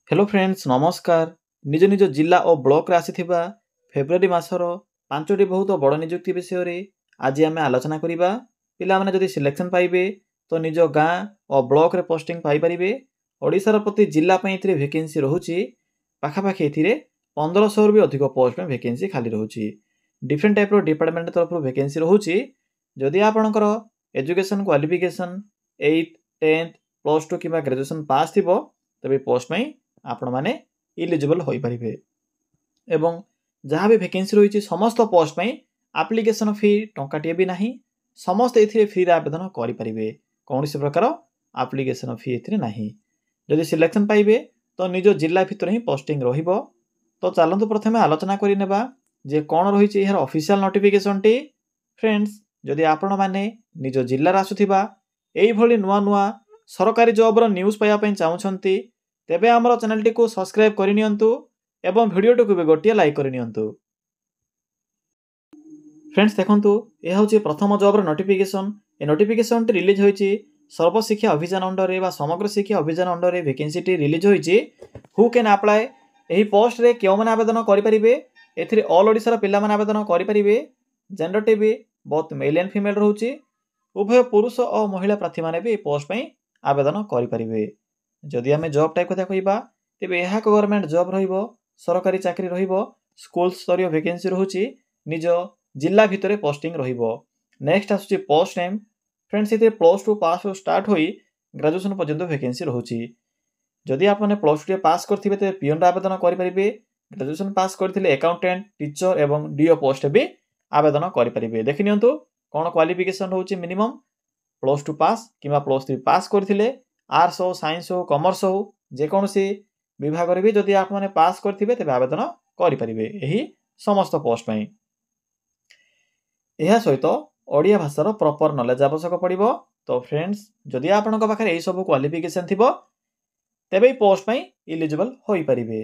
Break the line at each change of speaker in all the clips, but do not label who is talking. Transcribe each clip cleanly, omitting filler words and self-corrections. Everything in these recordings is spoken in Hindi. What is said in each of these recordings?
हेलो फ्रेंड्स नमस्कार। निज निज जिला और ब्लॉक रे आसीथिबा फेब्रुआरी मासर 5टी बहुत बड़ नियुक्ति विषय आज आम आलोचना करिबा। पिला माने जदि सिलेक्शन पाइबे तो निज गाँ और ब्लॉक रे पोस्टिंग पाई परिबे। ओडिशार प्रति जिला पई एथिरे वैकेंसी रहूची पाखापाखि एथिरे 1500 भी अधिक पोस्ट में वैकेंसी खाली रहूची। डिफरेंट टाइप रो डिपार्टमेंट तरफ वैकेंसी रहूची। जदि आपणकर एजुकेशन क्वालिफिकेशन 8th 10th +2 किबा ग्रेजुएशन पास थिबो तबे पोस्ट में आपण माने इलिजिबल होई परिबे। एवं जहाँ भी वैकेंसी रही समस्त पोस्ट में एप्लिकेशन फी टंकाटिए भी नहीं। समस्त एथिरे फ्री आवेदन करि परिबे। कौनसी प्रकार एप्लिकेशन फी एथिरे नहीं। जदि सिलेक्शन पाइबे तो निज जिला भितर ही पोस्टिंग रहिबो। तो चलंतु प्रथमे आलोचना करि नेबा जे कोन रही यार ऑफिशियल नोटिफिकेशन टी। फ्रेंड्स जदि आपण माने निज जिल्ला रे आसुथिबा एई भली नुआ नुआ सरकारी जॉब रो न्यूज़ पाया पई चाहुछंती तेबे हमर चैनल टी को सब्सक्राइब करि नियंतु एवं वीडियो टी को भी गोटिया लाइक करि नियंतु। फ्रेंड्स देखंतु ए होची प्रथम जॉब रो नोटिफिकेशन। ए नोटिफिकेशन टी रिलीज होईची सर्वशिक्षा अभियान अंडर रे बा समग्र शिक्षा अभियान अंडर रे वैकेंसी टी रिलीज होईची। हु कैन अप्लाई एही पोस्ट रे केउ माने आवेदन करि परिबे। एथिरे ऑल ओडिसा रो पिल्ला माने आवेदन करि परिबे। जेंडर टी भी बोथ मेल एंड फीमेल रहूची। उभय पुरुष और महिला प्रार्थी माने भी पोस्ट पई आवेदन करि परिबे। जदि आमे जॉब टाइप कथा कहिबा तेबे एहा गवर्नमेंट जॉब रहिबो, सरकारी चाकरी रहिबो, स्कूल स्तरीय वैकेंसी रहूची, निज जिला भितरे पोस्टिंग रहिबो। नेक्स्ट आसुची पोस्ट नेम। फ्रेंड्स इते +2 पास स्टार्ट होई ग्रेजुएशन पर्यंत वैकेंसी रहूची। जदि आपने +2 पास करथिबे ते पियन आवेदन करि परिबे। ग्रेजुएशन पास करथिले अकाउंटेंट, टीचर एवं डीओ पोस्ट भी आवेदन करि परिबे। देखि नियंतु कोन क्वालिफिकेशन रहूची मिनिमम +2 पास किबा +3 पास करथिले आर्ट्स हो, साइंस हो, कॉमर्स हो, जे कोनसी विभाग रे भी जदि आप माने पास करथिबे तेबे आवेदन करि परिबे एही समस्त पोस्ट पई। एहा सहित ओडिया भाषार प्रॉपर नॉलेज आवश्यक पड़िबो। तो फ्रेंड्स जदि आपनक पाखरे एही सब क्वालिफिकेशन थिबो तेबे पोस्ट पई एलिजिबल होई परिबे।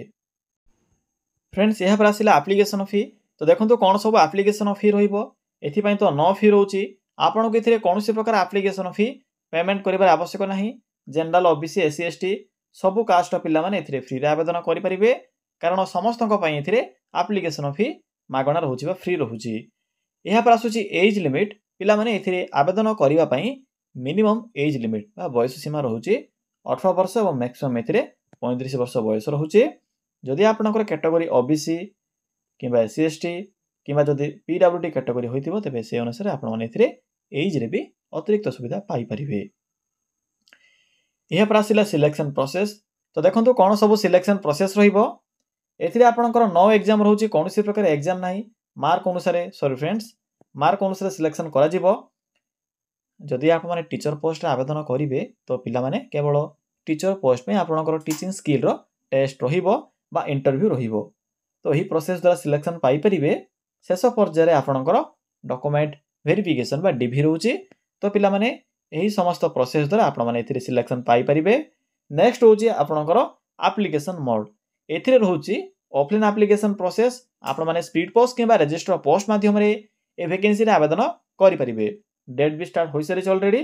फ्रेंड्स एहा पर आसिला एप्लीकेशन फी। तो देखंतु कोन सब एप्लीकेशन फी रहिबो। एथि पई तो नो फी रहउची। आपनको एथिरे कोनोसी प्रकार एप्लीकेशन फी पेमेंट करिबार आवश्यक नाही। जनरल ओबीसी एससी एसटी सबु कास्ट पिला माने एथिरे फ्री रे आवेदन करि परिबे। कारण समस्तक पई एथिरे एप्लीकेशन फी मागणा रहउची बा फ्री रहउची। एहा पर आसुची एज लिमिट। पिला माने एथिरे आवेदन करिबा पई मिनिमम एज लिमिट बा बयस सीमा रहउची 18 वर्ष और मैक्सिमम एथिरे 35 वर्ष बयस रहउची। जदि आपनकर कैटेगरी ओबीसी किबा एससी एसटी किबा जदि पीडब्ल्यूडी कैटेगरी होइतिबो तबे से अनुसार आपण माने एथिरे एज रे भी अतिरिक्त सुविधा पाई परिबे। यह प्रासिला सिलेक्शन प्रोसेस। तो देखंतु कोन सब सिलेक्शन प्रोसेस रहिबो। एथिरे आपनकर नो एग्जाम रहउची, कोनोसी प्रकार एग्जाम नाही। मार्क अनुसार सॉरी फ्रेंड्स मार्क अनुसार सिलेक्शन करा जिवो। जदि आप माने टीचर पोस्ट रे आवेदन करिवे तो पिला माने केवल टीचर पोस्ट में आपनकर टीचिंग स्किल रो टेस्ट रहिबो बा इंटरव्यू रहिबो। तो एही प्रोसेस द्वारा सिलेक्शन पाई परिबे। शेष पर्याय रे आपनकर डॉक्यूमेंट वेरिफिकेशन बा डीवी रहउची। तो पिला माने एही समस्त प्रोसेस द्वारा आपण माने एथिरे सिलेक्शन पाई परिबे। नेक्स्ट होची आपनकर एप्लीकेशन मोड। एथिरे रहउची ऑफलाइन एप्लीकेशन प्रोसेस। आपण माने स्पीड पोस्ट किबा रजिस्टर पोस्ट माध्यम रे ए वैकेंसी रे आवेदन करि परिबे। डेट भी स्टार्ट होई सारिछ ऑलरेडी।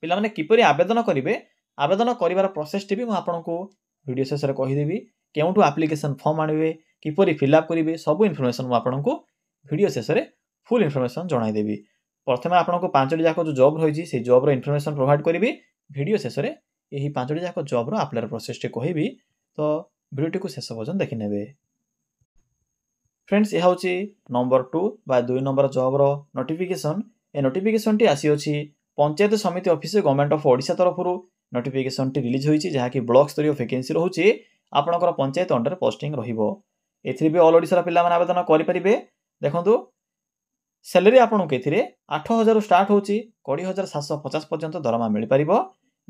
पिला माने किपरि आवेदन करिवे, आवेदन करिवार प्रोसेस टी भी म आपनको वीडियो शेष रे कहि देबी। केउटु एप्लीकेशन फॉर्म आनिबे, किपरि फिल अप करिवे, सब इन्फॉर्मेशन म आपनको वीडियो शेष रे फुल इन्फॉर्मेशन जणाई देबी। प्रथमे आपनको 5टी जाक जो जॉब रहिछि से जॉब रो इन्फॉर्मेशन प्रोवाइड करिवि। वीडियो शेष रे एही 5टी जाक जॉब रो अप्लाई प्रोसेस टी कहिबी। तो वीडियो टी को शेष पर्यंत देखि नेबे। फ्रेंड्स यह होची नंबर 2 बा 2 नंबर जॉब रो नोटिफिकेशन। ए नोटिफिकेशन टी आसी अछि Panchayat Samiti office government of Odisha तरफरु नोटिफिकेशन टी रिलीज होईछि जहा कि ब्लॉक स्तरीय वैकेंसी रहउछि। आपनकर पंचायत अंडर पोस्टिंग रहिबो। एथिरे भी ऑल ओडिसा रा पिला माने आवेदन करि परिबे। देखंतु सैलरी आपन के एथिरे 8000 स्टार्ट होची 20750 पर्यंत दरमा मिल परिबो।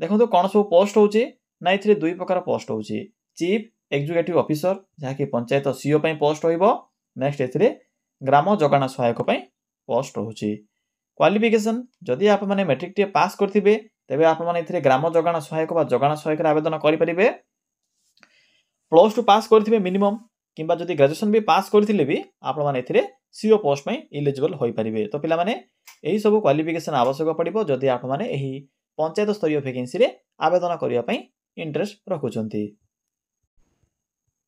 देखंतु कोन सब पोस्ट होची ना एथिरे दुई प्रकार पोस्ट होची। चीफ एग्जीक्यूटिव ऑफिसर जहा कि पंचायत सीओ पई पोस्ट होइबो। नेक्स्ट एथिरे ग्राम जोगाण सहायक पई पोस्ट होची। क्वालिफिकेशन जदि आप माने मैट्रिक टी पास करथिबे तबे आप माने एथिरे ग्राम जोगाण सहायक बा जोगाण सहायक रे आवेदन करि परिबे। +2 पास करथिबे मिनिमम किबा जदि ग्रेजुएशन भी पास करथिले भी आप माने एथिरे सीओ पोस्ट में एलिजिबल होई परिबे। तो पिला माने एही सब क्वालिफिकेशन आवश्यक पड़िबो जदि आप माने एही पंचायत स्तरीय वैकेंसी रे आवेदन करिया पई इंटरेस्ट रखुचंती।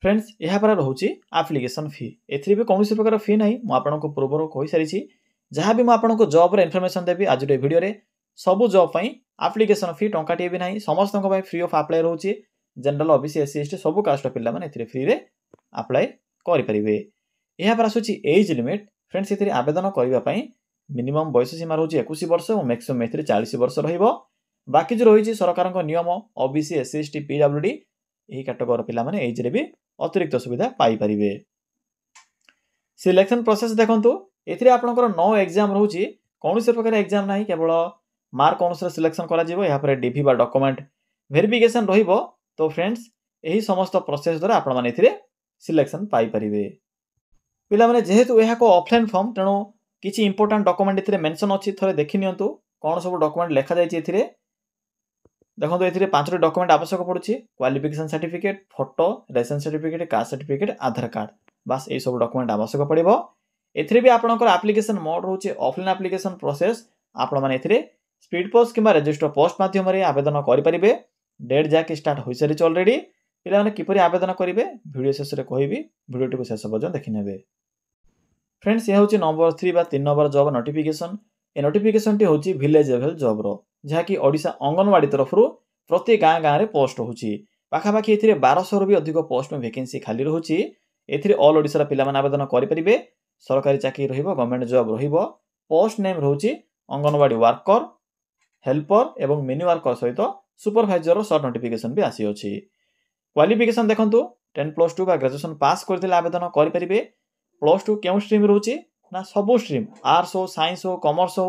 फ्रेंड्स यहाँ पर रोचे आप्लिकेसन फी एथि भी कौन प्रकार फी ना मुझे पूर्व कही सारी जहाँ भी मुझे जॉब इनफॉरमेशन देवी आज वीडियो रे सबू जॉब आप्लिकेसन फी टंकाटे भी ना समस्त फ्री ऑफ अप्लाई रोचे जनरल ओबीसी एससी एसटी सब कास्ट पिला माने फ्री रे अप्लाई करेंगे। यहाँ पर आसूँ एज लिमिट फ्रेंड्स ये आवेदन करने मिनिमम बयस सीमा रोचे 21 वर्ष और मैक्सिमम ए 40 वर्ष बाकी जो रही सरकार नियम ओबीसी एससी एसटी पीडब्ल्यूडी यही कैटेगोरी पिला माने एज रे भी अतिरिक्त सुविधा पाइपर। सिलेक्शन प्रोसेस देखो ये आपंकर 9 एग्जाम रोचे कौन से प्रकार एग्जाम ना केवल मार्क अनुसार सिलेक्शन कर डीवी बा डॉक्यूमेंट वेरिफिकेशन रहिबो। तो फ्रेंड्स यही समस्त प्रोसेस द्वारा आपण माने सिलेक्शन पाइपर। पिला माने जेहेतु यह ऑफलाइन फॉर्म तेणु किसी इंपोर्टेंट डॉक्यूमेंट ये मेंशन अच्छी थे देखी नि कौन सब डॉक्यूमेंट लिखा जाए देखो ये 5टी डॉक्यूमेंट आवश्यक पड़ुछि qualification certificate photo ration certificate caste certificate Aadhaar card बस ये सब डॉक्यूमेंट आवश्यक पड़ो। एथिरे भी आपनकर एप्लिकेशन मोड रोचे ऑफलाइन एप्लिकेशन प्रोसेस आपण माने एथिरे स्पीड पोस्ट किंबा रजिस्टर पोस्ट माध्यम रे आवेदन करि परिबे। डेट जाके स्टार्ट होई सारी ऑलरेडी पिला माने किपरि आवेदन करिवे वीडियो शेष रे कहबी वीडियो को शेष पर्यंत देखि नेबे। फ्रेंड्स ये होची नंबर 3 बा 3 नंबर जॉब नोटिफिकेशन ए नोटिफिकेशन टी होची विलेज लेवल जॉब रो जहा कि ओडिशा अंगनवाड़ी तरफ प्रति गाँ गाँ रे पोस्ट होची पाखापाखि एथिरे 1200 भी अधिक पोस्ट में वैकेंसी खाली रहुची। एथिरे ऑल ओडिशा पिला माने आवेदन करि परिबे। सरकारी चाकरी रहिबो गवर्नमेंट जॉब रहिबो। पोस्ट नेम रहुची अंगनवाड़ी वर्कर हेल्पर एवं मिनी वर्कर सहित सुपरवाइजर शॉर्ट नोटिफिकेशन भी आसी अछि। क्वालिफिकेशन देखंतु 10+2 बा ग्रेजुएशन पास करथिले आवेदन करि परिबे। +2 केउ स्ट्रीम रहउची ना सबो स्ट्रीम आर्ट्स हो साइंस हो कॉमर्स हो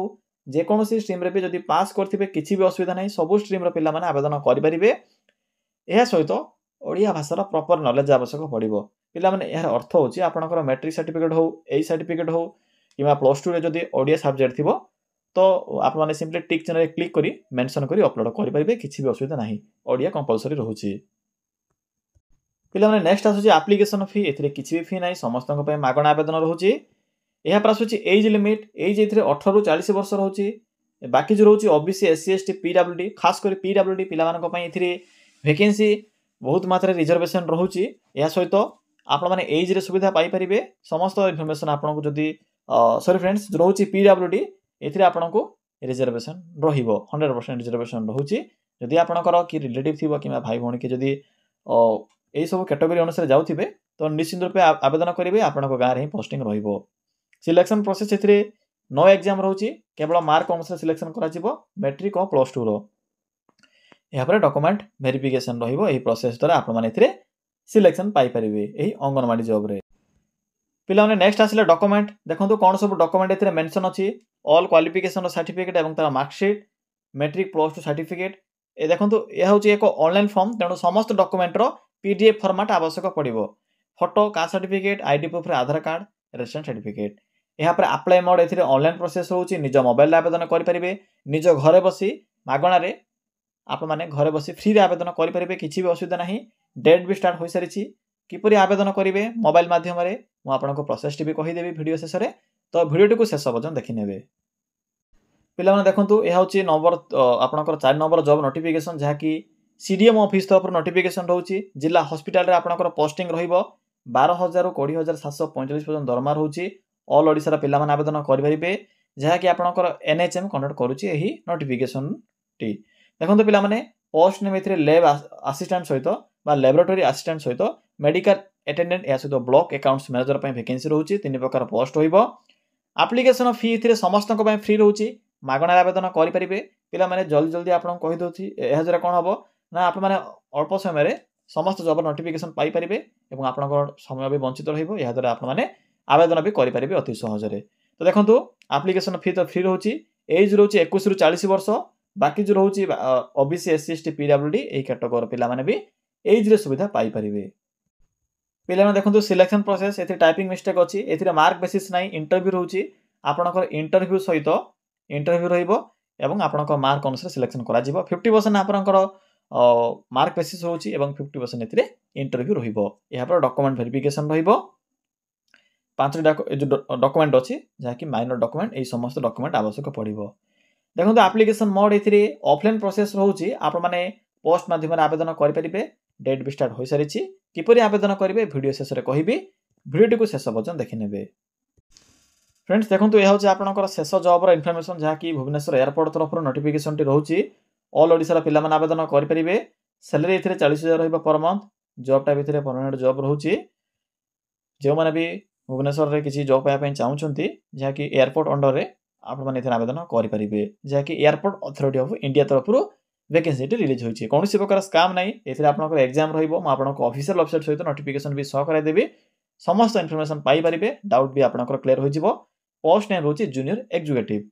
जेकोसी स्ट्रीम रे भी जदि पास करथिबे किछि भी असुविधा नहीं सबो स्ट्रीम रो पिला माने आवेदन करि परिबे। एहा सहित ओडिया भाषार प्रॉपर नॉलेज आवश्यक पड़िबो। पिला माने एहार अर्थ होची आपनकर मैट्रिक सर्टिफिकेट हो ए सर्टिफिकेट हो किबा +2 रे जदि ओडिया सब्जेक्ट थिबो तो आप माने सिंपली टिक चिन्ह रे क्लिक करी मेंशन करी अपलोड करि परिबे किछि भी असुविधा नहीं ओडिया कंपलसरी रहउची। पिला माने नेक्स्ट आसुची एप्लिकेशन फी एथिरे किछि भी फी नहीं समस्तक पय मागणा आवेदन रहउची। यहाँ पर आसूँ एज लिमिट एज ये 18 ରୁ 40 वर्ष रोचे बाकी जो रोचे ओबीसी एससी एसटी पीडब्ल्यूडी खास कर पीडब्ल्यूडी पिला मानक पय एथिरे वैकेंसी बहुत मात्रा रिजर्वेशन रहउची। या सहित आपण माने एज रे सुविधा पाई परिबे समस्त इन्फॉर्मेशन आपनको जदी सॉरी फ्रेंड्स जो रोचे पीडब्ल्यूडी एथिरे आपनको रिजर्वेशन रहिबो 100% रिजर्वेशन रहउची। जदी आपनकर कि रिलेटिव थिबो किबा भाई भौणी के जदी एई सब कैटेगरी अनुसार जाउथिबे तो निश्चित रूपे आवेदन करिवे आपनको गाँ रे पोस्टिंग रहिबो। सिलेक्शन प्रोसेस एथिरे 9 एग्जाम रहउची केवल मार्क अनुसार सिलेक्शन करा जिवो मैट्रिक और +2 रो। यहाँ पर डॉक्यूमेंट वेरिफिकेशन रहिबो एही प्रोसेस द्वारा आपण माने एथिरे सिलेक्शन पाई परिबे एही अंगनवाड़ी जॉब रे। पिला माने नेक्स्ट आसिले डॉक्यूमेंट देखंतु कोन सब डॉक्यूमेंट एथिरे मेंशन अछि ऑल क्वालिफिकेशन सर्टिफिकेट एवं तार मार्कशीट मैट्रिक +2 सर्टिफिकेट ए देखंतु ए होची एक ऑनलाइन फॉर्म तेणु समस्त डॉक्यूमेंट रो पीडीएफ फॉर्मेट आवश्यक पड़िबो। Photo caste certificate ID proof रे आधार कार्ड रेशन सर्टिफिकेट। यहाँ पर अप्लाई मोड एथिरे ऑनलाइन प्रोसेस रोची निज मोबाइल आवेदन करि परिबे निज घरे बसी मागणा रे आप माने घरे बसी फ्री रे आवेदन करि परिबे किछि भी असुविधा नहीं। डेट भी स्टार्ट होई सारिछि किपरि आवेदन करिवे मोबाइल माध्यम रे मु आपनको प्रोसेस टी भी कहि देबी वीडियो शेष रे तो वीडियो को शेष पर्यंत देखि नेबे। पिला माने देखंतु ए होची नंबर आपनकर 4 नंबर जॉब नोटिफिकेशन जहा कि सीडीएम ऑफिस तरफ नोटिफिकेशन रहउची जिला हॉस्पिटल रे आपनकर पोस्टिंग रहिबो 12,000 ରୁ 20,745 पर्यंत दरमा रहउची। ऑल ओडिसा रा पिला माने आवेदन करि परिबे जहा कि आपनकर एनएचएम कंडक्ट करूची एही नोटिफिकेशन टी। देखंतु पिला माने पोस्ट नेम एथिरे लैब असिस्टेंट सहित बा लैबोरेटरी असिस्टेंट सहित मेडिकल अटेंडेंट या सहित ब्लॉक अकाउंट्स मैनेजर पय वैकेंसी रहउची 3 प्रकार पोस्ट होइबो। एप्लिकेशन फी एथिरे समस्तक पय फ्री रहउची मागणा आवेदन करि परिबे। पिला माने जल्दी जल्दी आपन कहि दोछि एहा जरा कोन हबो ना आप माने अल्प समय रे समस्त जॉब नोटिफिकेशन पाई परिबे एवं आपनकर समय भी वंचित रहिबो या द्वारा आपण माने आवेदन भी करि परिबे अति सहज रे। तो देखंतु एप्लिकेशन फी तो फ्री रहउची एज रहउची 21 ରୁ 40 वर्ष बाकी जो रहउची ओबीसी एससी एसटी पीडब्ल्यूडी एही कैटेगरी पिला माने भी एज रे सुविधा पाई परिबे। पिला माने देखंतु सिलेक्शन प्रोसेस एथि टाइपिंग मिस्टेक अछि एथिरे मार्क बेसिस नाही इंटरव्यू रहउची आपनकर इंटरव्यू सहित इंटरव्यू रहिबो एवं आपनकर मार्क अनुसार सिलेक्शन करा जिवो 50% आपनकर मार्क बेसिस होची एवं 50% एथिरे इंटरव्यू रहिबो। यहाँ पर डॉक्यूमेंट वेरिफिकेशन रहिबो 5 डॉक्यूमेंट अछि जहा कि माइनर डॉक्यूमेंट एई समस्त डॉक्यूमेंट आवश्यक पड़िबो। देखंतु एप्लिकेशन मोड एथिरे ऑफलाइन प्रोसेस रहउची आप माने पोस्ट माध्यम रे आवेदन करि परिबे डेट भी स्टार्ट होई सारिछि किपरि आवेदन करेंगे वीडियो शेष में कहबी वीडियो को शेष पर्यंत देखिने। फ्रेंड्स देखो यह हूँ आपंकर शेष जॉबर इनफर्मेशन जहाँकि भुवनेश्वर एयरपोर्ट तरफ नोटिफिकेशन टी रोचे ऑल ओडिशा पिला माने आवेदन करेंगे। सैलरी ए 40,000 रही पर मंथ। जॉबटा भी परमानेंट जॉब रोचे। जो मैंने भी भुवनेश्वर में किसी जॉब पाइबा चाहूँगी जहाँकि एयरपोर्ट अंडर में आपने आवेदन करेंगे जहाँकि एयरपोर्ट अथॉरिटी ऑफ इंडिया तरफ वैकेंसी रिलीज होती है। कौन प्रकार स्काम ना ये आपंकर एग्जाम रहा ऑफिशियल वेबसाइट सहित नोटिफिकेशन भी सह करादेवी। समस्त इनफर्मेशन पाइपर डाउट भी आपंकर क्लियर हो। पोस्ट नेम रोचे जूनियर एग्जीक्यूटिव।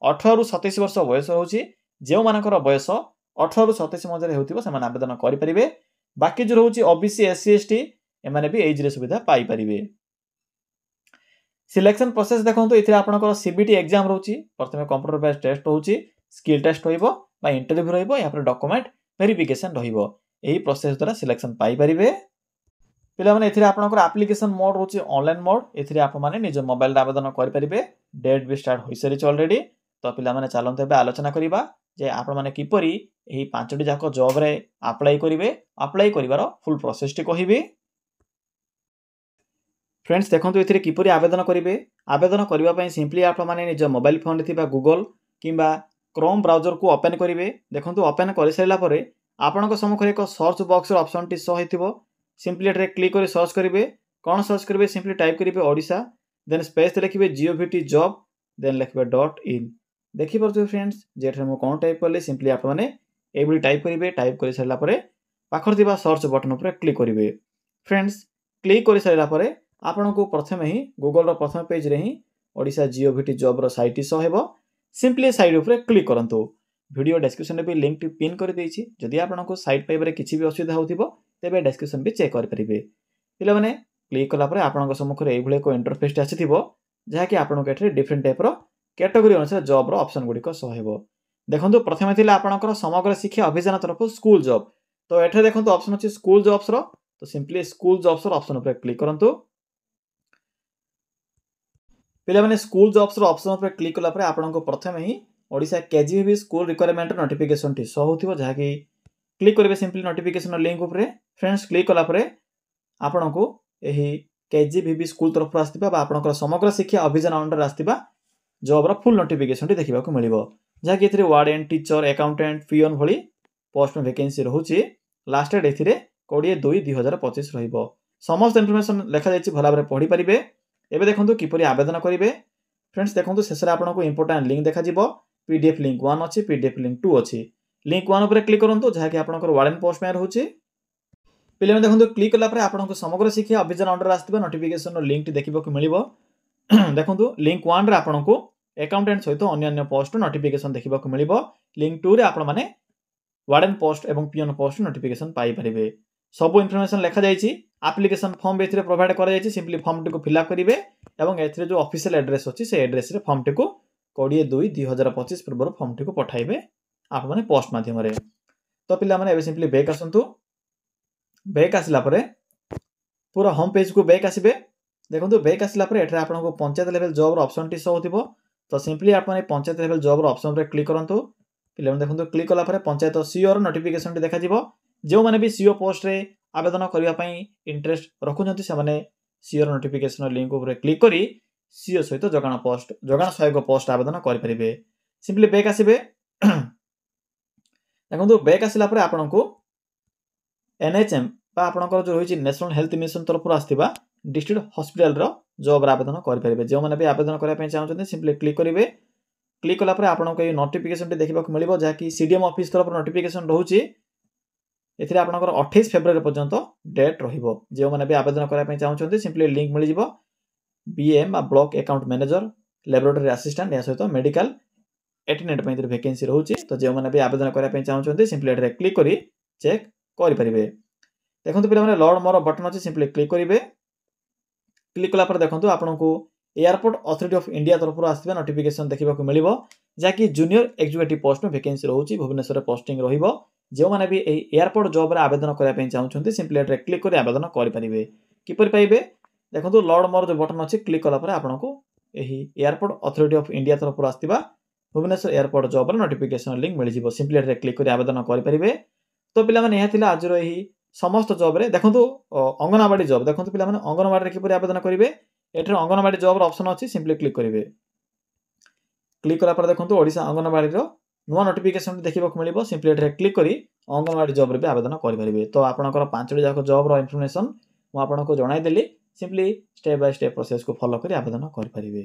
18 ରୁ 27 वर्ष बयस रोचे। जो मानकर बयस 18 ରୁ 27 मध्य होती से आवेदन करेंगे। बाकी जो रोचे ओबीसी एससी एसटी एमाने भी एज रे सुविधा पाइपर। सिलेक्शन प्रोसेस देखो ये आपंकर सीबीटी एग्जाम रोचे। प्रथम कंप्यूटर बेस्ड टेस्ट रोचे स्किल टेस्ट रहा इंटरव्यू रहा डॉक्यूमेंट वेरिफिकेशन रही प्रोसेस द्वारा सिलेक्शन पाइपर। पे आपंकर एप्लिकेशन मोड रोचे ऑनलाइन मोड। ये आपने निज मोबाइल आवेदन करेंगे। डेट भी स्टार्ट हो सारी अलरेडी। तो पे चलते आलोचना करवा जे आपने किपरि 5टी जाक जॉब रे अप्लाई करेंगे। अप्लाई कर फुल प्रोसेस टी कहबी। फ्रेंड्स देखो ये किपरि आवेदन करेंगे। आवेदन करने सिंपली आपने निज मोबाइल फोन में गूगल किंबा क्रोम ब्राउजर को ओपन करेंगे। देखो ओपन कर सारापर आपण सम्मुखें एक सर्च बॉक्स ऑप्शन टी शो हो। सिंपली एट क्लिक कर सर्च करेंगे। कौन सर्च करेंगे सिंपली टाइप करेंगे ओडिशा देन स्पेस लिखिए जिओविटी जॉब देन लिखिए .in। देखिए फ्रेंड्स जेठे मुझे कौन टाइप कली सिंपली आपने ये टाइप करेंगे। टाइप कर सारापर पाखर सर्च बटन पर क्लिक करेंगे। फ्रेंड्स क्लिक कर सारापर आपन को प्रथम ही गूगल प्रथम पेज रे ही ओडिशा जिओविटी जॉब साइट शो हो। सिंपली साइट उपर क्लिक करूँ। वीडियो डिस्क्रिप्शन में भी लिंक टी पिन कर देछि। जदि आपको साइट पाइबारे किसी भी असुविधा होथिबो तेबे डिस्क्रिप्शन भी चेक करेंगे। पे मैंने क्लिक कलापर आपण सम्मुखें ये एक इंटरफेस आसीथिबो जहाँकि आपको ये डिफरेंट टाइप कैटेगरी अनुसार जॉब ऑप्शन गुड़िक शो हो। देखो प्रथम थी आपंकर समग्र शिक्षा अभियान तरफ स्कूल जॉब। तो ये देखो ऑप्शन अच्छी स्कूल जॉब्स तो सिंपली स्कूल जॉब्स ऑप्शन पर क्लिक करूँ। पे मैंने स्कूल जॉब्स ऑप्शन पर क्लिक कलापर आपको प्रथम ही Odisha KGB school requirement notification टी शो हो जहाँकि क्लिक करेंगे सिंपली नोटिफिकेशन लिंक उपर। फ्रेंड्स क्लिक कलापर आपण को यही केजीबी स्कूल तरफ आसवा आपंकर समग्र Shiksha Abhiyan under आसवा job full notification देखा मिल जहाँकि वार्डन टीचर अकाउंटेंट पिओन भली पोस्ट में वैकेंसी रोचे। लास्ट डेट ए 20/2/2025 समस्त इनफर्मेशन लिखा जाए भल भाव पढ़ी पारे। एवं देखो किपरि आवेदन करेंगे। फ्रेंड्स देखो शेष में आपको इंपोर्टाट लिंक देखा पीडीएफ लिंक 1 अच्छी पीडीएफ लिंक 2 अच्छी। लिंक 1 पर क्लिक करूँ जहाँकि आपंकर वार्डन पोस्ट में रोचे। पे देखो क्लिक कलापर आपको समग्र Shiksha Abhiyan under आसवा notification link T देखा मिल। देखो लिंक 1 आपन को अकाउंटेंट सहित अन्य पोस्ट नोटिफिकेशन देखा मिल। लिंक 2 आपने वार्डन पोस्ट और पिओन पोस्ट नोटिफिकेशन पाइपर। सब इनफर्मेशन लिखा जाए। एप्लिकेशन फॉर्म भी प्रोवाइड कर सिंपली फॉर्म टी को फिलअप करेंगे और ए जो ऑफिशियल एड्रेस अच्छी से एड्रेस फॉर्म टी को 20/2/2025 पूर्व फॉर्म टी को पठाइबे आपने पोस्ट माध्यम। तो पे सिंपली बैक आसतु। बैक आसला पूरा होम पेज को बैक आसबे। देखो बैक आसला आपको पंचायत लेवल जॉब ऑप्शन टी शो हो। तो सिंपली आपने पंचायत लेवल जॉब ऑप्शन पर क्लिक करूँ। पे देखो क्लिक कलापर पंचायत सीओ नोटिफिकेशन टी देखा। जो मैंने भी सीओ पोस्ट रे आवेदन करने इंटरेस्ट रखुंट से सीओ नोटिफिकेशन लिंक उपर क्लिक कर सीओ सहित जगाण सहायक पोस्ट आवेदन करेंगे। सिंपली बैक आसबे। देखो बैक आसला आपन को एनएचएम आपंकर जो रही नेशनल हेल्थ मिशन तरफ आसवा डिस्ट्रिक्ट हॉस्पिटल जॉब आवेदन करेंगे। जो मैंने भी आवेदन करने चाहते सिंपली क्लिक करेंगे। क्लिक कलापर आपको ये नोटिफिकेशन देखा मिल जहाँकि सीडीएम ऑफिस तरफ नोटिफिकेशन रोचे। ये आपंकर 28 फेब्रुआरी पर्यंत डेट रो मैंने भी आवेदन करने चाहते सिंपली लिंक मिल जाव। BM block account manager laboratory assistant या सहित मेडिकल 89 वैकेंसी रोचे। तो जो मैंने भी आवेदन करने चाहते सिंपली क्लिक कर चेक करेंगे। देखो पे लॉर्ड मोर बटन अच्छे सिंपली क्लिक करेंगे। क्लिक कलापर देखो आपको एयरपोर्ट अथॉरिटी ऑफ इंडिया तरफ आसवा नोटिफिकेशन देखा मिल जहाँकि जूनियर एग्जीक्यूटिव पोस्ट में वैकेंसी रोचे भुवनेश्वर पोस्टिंग रो। जो मैंने भी एयरपोर्ट जॉब रे आवेदन करने चाहते सिंपली क्लिक कर आवेदन करेंगे। किपर पाइबे देखो लॉर्ड मोर जो बटन अच्छी क्लिक कलापर आपको यही एयरपोर्ट अथॉरिटी ऑफ इंडिया तरफ आसवा Bhubaneswar airport job notification link मिल जाव। सिंपली क्लिक कर आवेदन करेंगे। तो पे आज यही समस्त जॉब रे देखंतु अंगनवाड़ी जॉब देखंतु पिला माने अंगनवाड़ी रे किपरि आवेदन करिवे एठरे अंगनवाड़ी जॉब रो ऑप्शन अछि सिंपली क्लिक करिवे क्लिक कला पर देखंतु ओडिसा अंगनवाड़ी रो नुवा नोटिफिकेशन देखिबा को मिलिबो सिंपली एठरे क्लिक करी अंगनवाड़ी जॉब रे भी आवेदन करि परिबे तो आपनकर पांचटी जाक जॉब रो इन्फॉर्मेशन मु आपनको जणाई देली simply step by step process को फॉलो करी आवेदन करि परिबे।